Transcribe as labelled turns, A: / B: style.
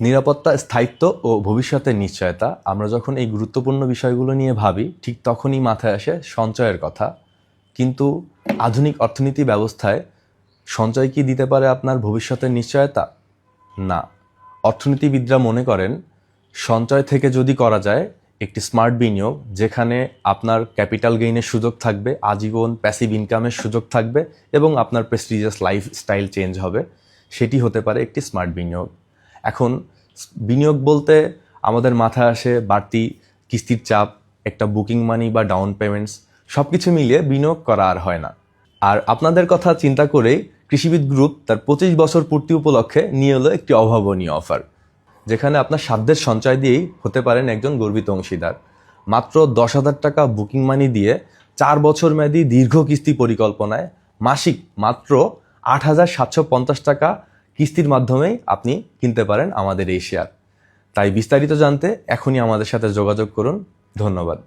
A: নিরাপত্তা, স্থায়িত্ব ও ভবিষ্যতের নিশ্চয়তা, আমরা যখন এই গুরুত্বপূর্ণ বিষয়গুলো নিয়ে ভাবি ঠিক তখনই মাথায় আসে সঞ্চয়ের কথা। কিন্তু আধুনিক অর্থনীতি ব্যবস্থায় সঞ্চয় কি দিতে পারে আপনার ভবিষ্যতের নিশ্চয়তা? না। অর্থনীতিবিদরা মনে করেন সঞ্চয় থেকে যদি করা যায় একটি স্মার্ট বিনিয়োগ, যেখানে আপনার ক্যাপিটাল গেইনের সুযোগ থাকবে, আজীবন প্যাসিভ ইনকামের সুযোগ থাকবে এবং আপনার প্রেস্টিজিয়াস লাইফস্টাইল চেঞ্জ হবে, সেটি হতে পারে একটি স্মার্ট বিনিয়োগ। এখন বিনিয়োগ বলতে আমাদের মাথায় আসে বাড়তি কিস্তির চাপ, একটা বুকিং মানি বা ডাউন পেমেন্টস, সব কিছু মিলিয়ে বিনিয়োগ করা আর হয় না। আর আপনাদের কথা চিন্তা করেই কৃষিবিদ গ্রুপ তার 25 বছর পূর্তি উপলক্ষে নিয়ে এলো একটি অভাবনীয় অফার, যেখানে আপনার সাধ্যের সঞ্চয় দিয়েই হতে পারেন একজন গর্বিত অংশীদার। মাত্র 10,000 টাকা বুকিং মানি দিয়ে 4 বছর মেয়াদী দীর্ঘ কিস্তি পরিকল্পনায় মাসিক মাত্র 8,750 টাকা কিস্তির মাধ্যমেই আপনি কিনতে পারেন আমাদের এই শেয়ার। তাই বিস্তারিত জানতে এখনই আমাদের সাথে যোগাযোগ করুন। ধন্যবাদ।